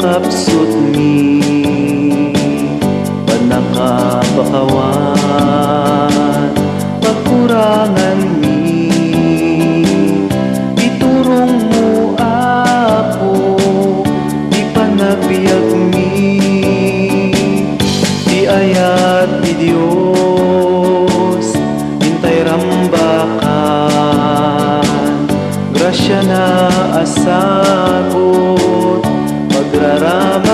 kapsut mi panakabakawan pagkurangan mi iturong mo ako di panagbiag mi di ayat di Dios hintay rambakan grasya na asagot pagrarama